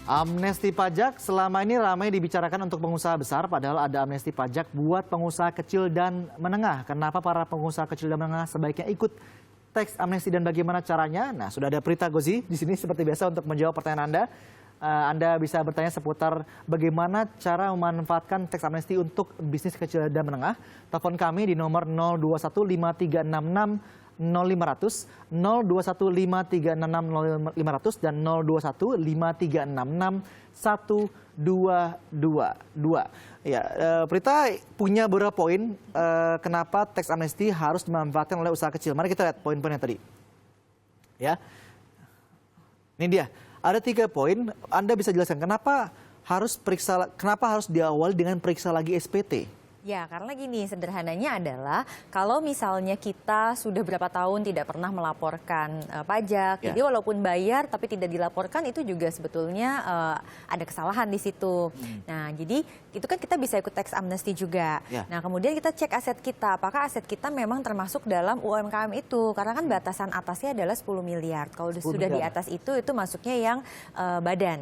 Amnesti pajak selama ini ramai dibicarakan untuk pengusaha besar, padahal ada amnesti pajak buat pengusaha kecil dan menengah. Kenapa para pengusaha kecil dan menengah sebaiknya ikut teks amnesti dan bagaimana caranya? Nah, sudah ada Prita Gozi di sini seperti biasa untuk menjawab pertanyaan Anda. Anda bisa bertanya seputar bagaimana cara memanfaatkan teks amnesti untuk bisnis kecil dan menengah. Telepon kami di nomor 021536600500, 021536600500 dan 0215366122. Ya, Prita punya beberapa poin kenapa teks amnesti harus dimanfaatkan oleh usaha kecil. Mari kita lihat poin-poinnya tadi. Ya, ini dia. Ada 3 poin. Anda bisa jelaskan kenapa harus diawali dengan periksa lagi SPT? Ya, karena gini, sederhananya adalah kalau misalnya kita sudah berapa tahun tidak pernah melaporkan pajak, jadi walaupun bayar tapi tidak dilaporkan, itu juga sebetulnya ada kesalahan di situ. Nah, jadi itu kan kita bisa ikut tax amnesty juga. Nah, kemudian kita cek aset kita, apakah aset kita memang termasuk dalam UMKM itu, karena kan batasan atasnya adalah 10 miliar. Kalau sudah di atas itu masuknya yang badan.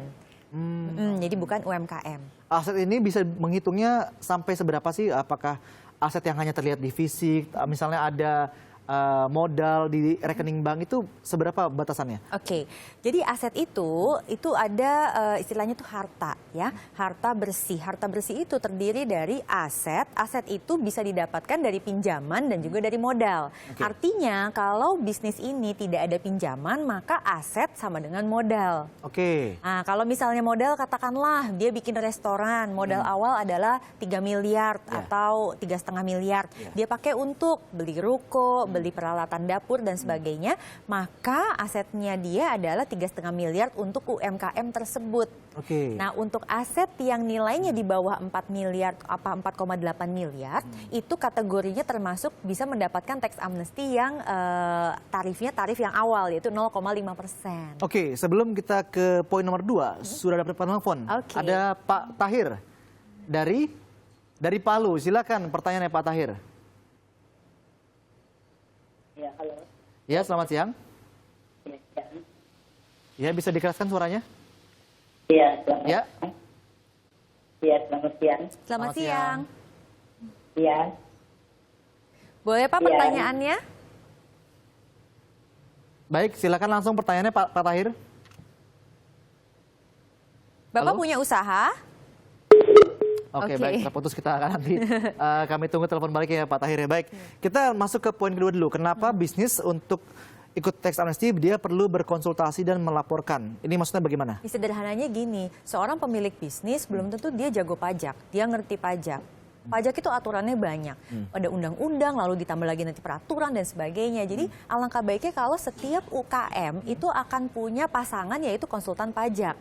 Jadi bukan UMKM. Aset ini bisa menghitungnya sampai seberapa sih? Apakah aset yang hanya terlihat di fisik, misalnya ada modal di rekening bank, itu seberapa batasannya? Oke, jadi aset itu ada istilahnya tuh harta, ya, harta bersih. Harta bersih itu terdiri dari aset. Aset itu bisa didapatkan dari pinjaman dan juga dari modal. Artinya kalau bisnis ini tidak ada pinjaman, maka aset sama dengan modal. Nah, kalau misalnya modal, katakanlah dia bikin restoran, modal awal adalah 3 miliar atau 3,5 miliar. Dia pakai untuk beli ruko, beli peralatan dapur dan sebagainya, maka asetnya dia adalah 3,5 miliar untuk UMKM tersebut. Nah, untuk aset yang nilainya di bawah 4 miliar, 4,8 miliar, itu kategorinya termasuk bisa mendapatkan tax amnesty yang tarifnya tarif yang awal, yaitu 0,5%. Oke, sebelum kita ke poin nomor 2, sudah dapat telepon. Ada Pak Tahir dari Palu. Silakan pertanyaannya Pak Tahir. Ya, halo. Ya, selamat siang. Ya, bisa dikeraskan suaranya? Iya, selamat siang. Iya, selamat siang. Selamat siang. Iya. Boleh Pak pertanyaannya? Baik, silakan langsung pertanyaannya Pak Tahir. Bapak punya usaha? Oke, baik, terputus, kita akan nanti kami tunggu telepon balik ya Pak Tahir ya. Baik, kita masuk ke poin kedua dulu. Kenapa bisnis untuk ikut tax amnesty dia perlu berkonsultasi dan melaporkan? Ini maksudnya bagaimana? Sederhananya gini, seorang pemilik bisnis belum tentu dia jago pajak, dia ngerti pajak. Pajak itu aturannya banyak, ada undang-undang, lalu ditambah lagi nanti peraturan dan sebagainya. Jadi alangkah baiknya kalau setiap UKM itu akan punya pasangan, yaitu konsultan pajak.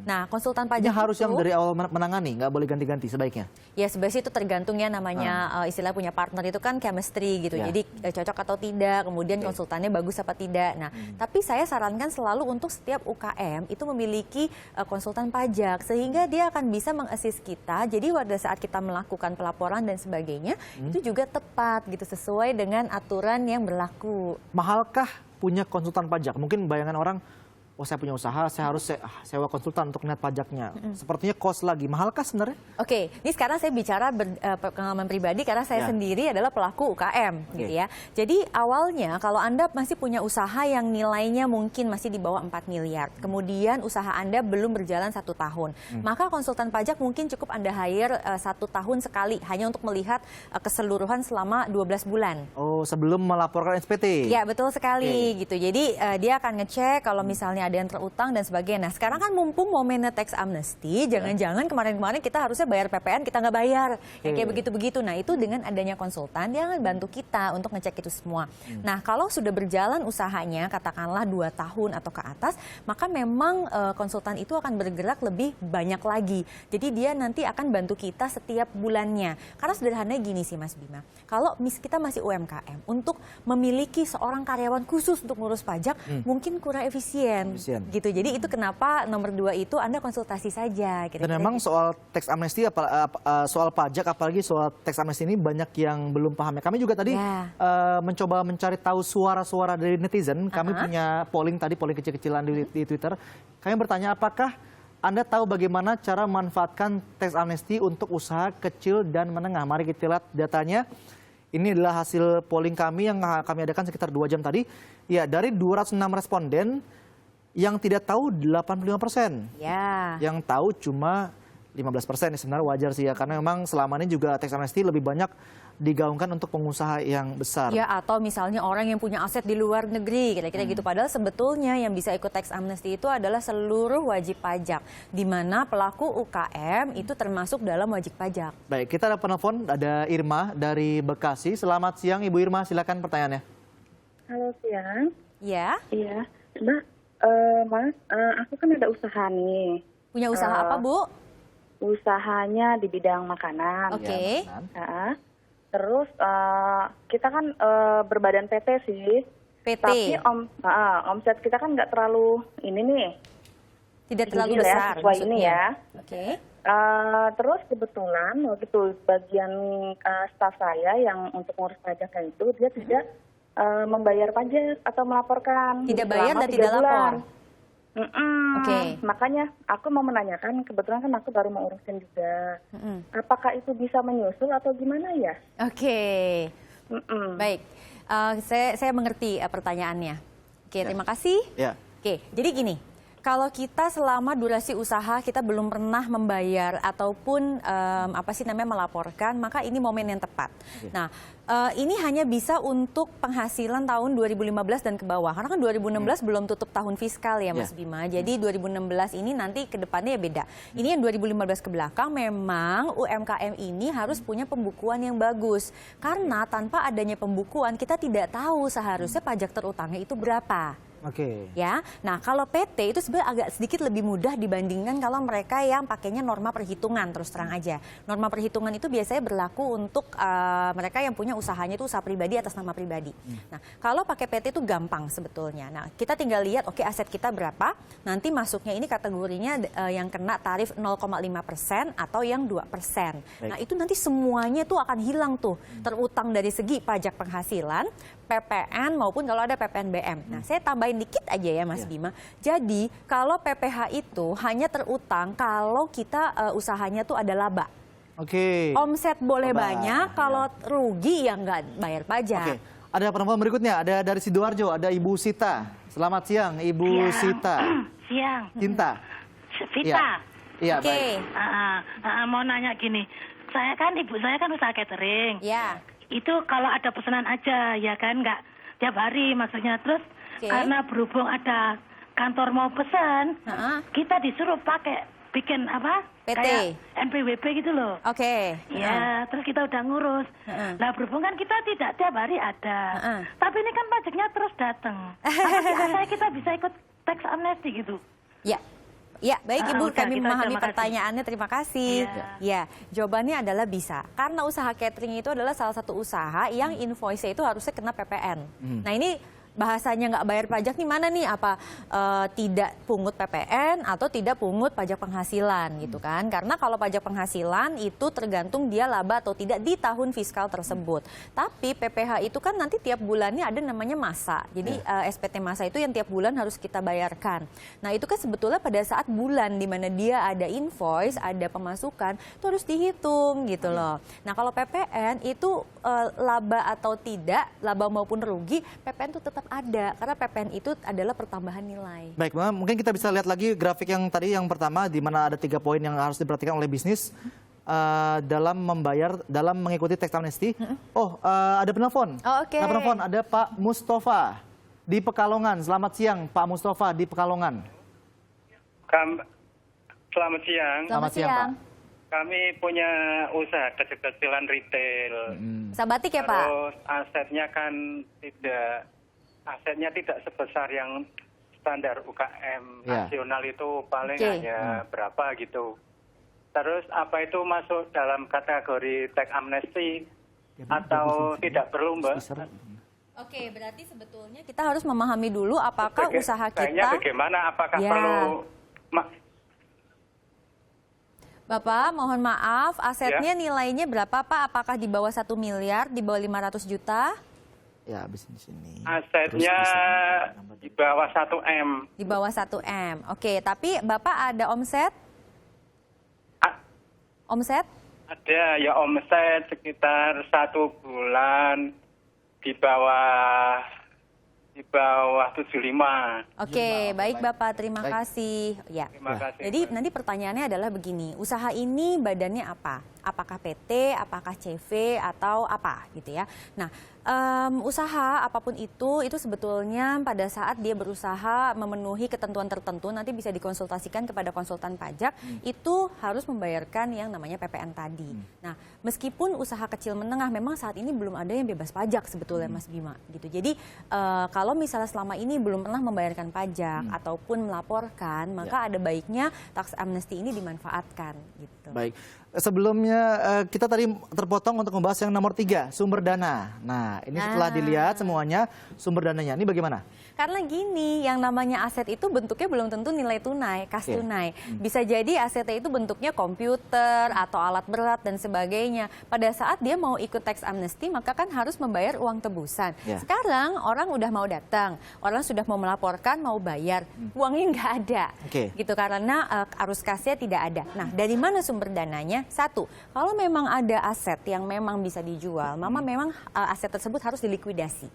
Nah, konsultan pajak harus yang dari awal menangani, nggak boleh ganti-ganti sebaiknya? Ya, sebenarnya itu tergantung ya, namanya istilah punya partner itu kan chemistry gitu. Jadi cocok atau tidak, kemudian konsultannya bagus apa tidak. Nah, tapi saya sarankan selalu untuk setiap UKM itu memiliki konsultan pajak, sehingga dia akan bisa mengassist kita. Jadi pada saat kita melakukan pelaporan dan sebagainya, itu juga tepat gitu, sesuai dengan aturan yang berlaku. Mahalkah punya konsultan pajak? Mungkin bayangan orang, oh saya punya usaha, saya harus sewa konsultan untuk melihat pajaknya. Sepertinya cost lagi. Mahalkah sebenarnya? Oke, ini sekarang saya bicara pengalaman pribadi karena saya sendiri adalah pelaku UKM gitu ya. Jadi awalnya kalau Anda masih punya usaha yang nilainya mungkin masih di bawah 4 miliar, kemudian usaha Anda belum berjalan 1 tahun, maka konsultan pajak mungkin cukup Anda hire 1 tahun sekali, hanya untuk melihat keseluruhan selama 12 bulan. Oh, sebelum melaporkan SPT? Ya, betul sekali gitu. Jadi dia akan ngecek kalau misalnya ada yang terutang dan sebagainya. Nah, sekarang kan mumpung momennya tax amnesty, jangan-jangan kemarin-kemarin kita harusnya bayar PPN, kita nggak bayar. Kayak begitu-begitu. Nah, itu dengan adanya konsultan, dia akan bantu kita untuk ngecek itu semua. Nah, kalau sudah berjalan usahanya, katakanlah 2 tahun atau ke atas, maka memang konsultan itu akan bergerak lebih banyak lagi. Jadi dia nanti akan bantu kita setiap bulannya. Karena sederhananya gini sih Mas Bima, kalau kita masih UMKM, untuk memiliki seorang karyawan khusus untuk ngurus pajak, mungkin kurang efisien. Gitu. Jadi itu kenapa nomor 2 itu Anda konsultasi saja. Dan memang soal teks amnesti, soal pajak, apalagi soal teks amnesti ini banyak yang belum paham. Kami juga tadi mencoba mencari tahu suara-suara dari netizen. Kami punya polling tadi, polling kecil-kecilan di Twitter. Kami bertanya apakah Anda tahu bagaimana cara memanfaatkan tax amnesty untuk usaha kecil dan menengah? Mari kita lihat datanya. Ini adalah hasil polling kami yang kami adakan sekitar 2 jam tadi. Ya, dari 206 responden, yang tidak tahu 85%. Ya. Yang tahu cuma 15%. Sebenarnya wajar sih ya, karena memang selama ini juga tax amnesty lebih banyak digaungkan untuk pengusaha yang besar. Ya, atau misalnya orang yang punya aset di luar negeri, kira-kira gitu. Padahal sebetulnya yang bisa ikut tax amnesty itu adalah seluruh wajib pajak, di mana pelaku UKM itu termasuk dalam wajib pajak. Baik, kita ada penelpon, ada Irma dari Bekasi. Selamat siang Ibu Irma, silakan pertanyaannya. Halo, siang. Ya, Iya, Mbak, Mas, aku kan ada usaha nih. punya usaha apa, Bu? Usahanya di bidang makanan. Oke. Ya, Heeh. Terus kita kan berbadan PT sih. PT. Tapi omset kita kan nggak terlalu ini nih. Tidak terlalu tinggi lah ya, besar sesuai ini maksudnya. ya. Oke. Terus kebetulan waktu itu bagian staf saya yang untuk ngurus pajaknya itu dia tidak membayar pajak atau melaporkan. Tidak bayar selama dan 3 tidak bulan. lapor. Oke. Makanya aku mau menanyakan, kebetulan kan aku baru mau urusin juga. Mm-mm. Apakah itu bisa menyusul atau gimana ya? Oke. Mm-mm. Baik. Saya mengerti pertanyaannya. Oke, terima kasih. Ya. Oke, jadi gini. Kalau kita selama durasi usaha kita belum pernah membayar ataupun melaporkan, maka ini momen yang tepat. Nah, ini hanya bisa untuk penghasilan tahun 2015 dan ke bawah. Karena kan 2016 belum tutup tahun fiskal ya Mas Bima. Jadi 2016 ini nanti ke depannya ya beda. Ini yang 2015 ke belakang memang UMKM ini harus punya pembukuan yang bagus. Karena tanpa adanya pembukuan kita tidak tahu seharusnya pajak terutangnya itu berapa. Oke. Ya, nah kalau PT itu sebenarnya agak sedikit lebih mudah dibandingkan kalau mereka yang pakainya norma perhitungan, terus terang aja. Norma perhitungan itu biasanya berlaku untuk mereka yang punya usahanya itu usaha pribadi atas nama pribadi. Nah, kalau pakai PT itu gampang sebetulnya. Nah, kita tinggal lihat oke aset kita berapa, nanti masuknya ini kategorinya yang kena tarif 0,5% atau yang 2%. Nah, itu nanti semuanya tuh akan hilang tuh, terutang dari segi pajak penghasilan, PPN maupun kalau ada PPNBM. Nah, saya tambahin dikit aja ya Mas Bima. Jadi kalau PPH itu hanya terutang kalau kita usahanya tuh ada laba. Oke. Omset boleh Laba, banyak, kalau rugi ya nggak bayar pajak. Oke. Ada penelpon berikutnya, ada dari Sidoarjo, ada Ibu Sita. Selamat siang Ibu Sita. Siang, Cinta. Vita. Iya, Oke. baik. Mau nanya gini, ibu saya kan usaha catering. Ya. Itu kalau ada pesanan aja, ya kan, nggak tiap hari maksudnya. Terus Oke. karena berhubung ada kantor mau pesan, kita disuruh bikin apa? PT. Kayak NPWP gitu loh. Oke. Ya, terus kita udah ngurus. Nah, berhubung kan kita tidak tiap hari ada. Tapi ini kan pajaknya terus datang. Apakah kita bisa ikut tax amnesty gitu? Ya. Ya, baik Ibu, udah, kami kita memahami terima kasih. pertanyaannya, terima kasih. Iya. Ya, jawabannya adalah bisa. Karena usaha catering itu adalah salah satu usaha yang invoice-nya itu harusnya kena PPN. Nah, ini bahasanya nggak bayar pajak nih mana nih? Apa tidak pungut PPN atau tidak pungut pajak penghasilan gitu kan? Karena kalau pajak penghasilan itu tergantung dia laba atau tidak di tahun fiskal tersebut. Tapi PPH itu kan nanti tiap bulannya ada namanya masa. Jadi SPT masa itu yang tiap bulan harus kita bayarkan. Nah, itu kan sebetulnya pada saat bulan di mana dia ada invoice, ada pemasukan, itu harus dihitung gitu loh. Nah, kalau PPN itu laba atau tidak, laba maupun rugi, PPN itu tetap ada karena PPN itu adalah pertambahan nilai. Baik, mungkin kita bisa lihat lagi grafik yang tadi yang pertama di mana ada 3 poin yang harus diperhatikan oleh bisnis dalam mengikuti tax amnesty. Ada penelpon. Oke. Ada penelpon, ada Pak Mustafa di Pekalongan. Selamat siang Pak Mustafa di Pekalongan. Selamat siang. Selamat siang, Pak. Kami punya usaha kecil-kecilan retail. Bisa batik ya Pak? Terus asetnya tidak sebesar yang standar UKM nasional itu paling hanya berapa gitu. Terus apa itu masuk dalam kategori tax amnesty atau tidak perlu, Mbak? Oke, berarti sebetulnya kita harus memahami dulu apakah usaha kita... Bagaimana? Apakah perlu... Bapak, mohon maaf, asetnya nilainya berapa Pak? Apakah di bawah 1 miliar, di bawah 500 juta? Ya, habis di sini. Asetnya di bawah 1M. Di bawah 1M. Oke, tapi Bapak ada omset? Omset? Ada ya omset sekitar 1 bulan di bawah 75. Oke, baik Bapak, terima kasih. Ya. Terima kasih. Jadi nanti pertanyaannya adalah begini, usaha ini badannya apa? Apakah PT, apakah CV, atau apa gitu ya. Nah, usaha apapun itu sebetulnya pada saat dia berusaha memenuhi ketentuan tertentu, nanti bisa dikonsultasikan kepada konsultan pajak, itu harus membayarkan yang namanya PPN tadi. Nah, meskipun usaha kecil menengah memang saat ini belum ada yang bebas pajak sebetulnya Mas Bima gitu. Jadi kalau misalnya selama ini belum pernah membayarkan pajak ataupun melaporkan, maka ada baiknya tax amnesty ini dimanfaatkan gitu. Baik. Sebelumnya kita tadi terpotong untuk membahas yang nomor 3, sumber dana. Nah, ini setelah dilihat semuanya sumber dananya, ini bagaimana? Karena gini, yang namanya aset itu bentuknya belum tentu nilai tunai, kas tunai. Bisa jadi asetnya itu bentuknya komputer atau alat berat dan sebagainya. Pada saat dia mau ikut tax amnesty, maka kan harus membayar uang tebusan. Sekarang orang udah mau datang, orang sudah mau melaporkan, mau bayar, uangnya nggak ada. Gitu, karena arus kasnya tidak ada. Nah, dari mana sumber dananya? Satu, kalau memang ada aset yang memang bisa dijual, memang aset tersebut harus dilikuidasi.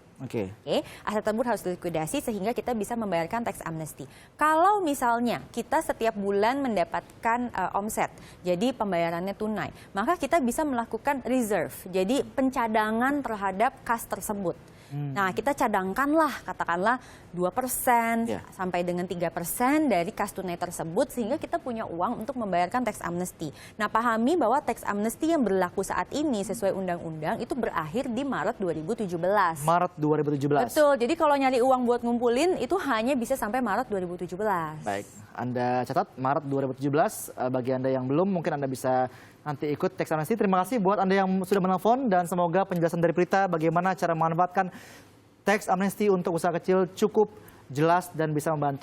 Aset tersebut harus dilikuidasi sehingga kita bisa membayarkan tax amnesty. Kalau misalnya kita setiap bulan mendapatkan omset, jadi pembayarannya tunai, maka kita bisa melakukan reserve, jadi pencadangan terhadap kas tersebut. Nah, kita cadangkanlah, katakanlah 2% sampai dengan 3% dari kas tunai tersebut sehingga kita punya uang untuk membayarkan tax amnesty. Nah, pahami bahwa tax amnesty yang berlaku saat ini sesuai undang-undang itu berakhir di Maret 2017. Maret 2017. Betul. Jadi kalau nyari uang buat ngumpulin itu hanya bisa sampai Maret 2017. Baik. Anda catat Maret 2017. Bagi Anda yang belum, mungkin Anda bisa nanti ikut tax amnesty. Terima kasih buat Anda yang sudah menelpon dan semoga penjelasan dari Prita bagaimana cara memanfaatkan tax amnesty untuk usaha kecil cukup jelas dan bisa membantu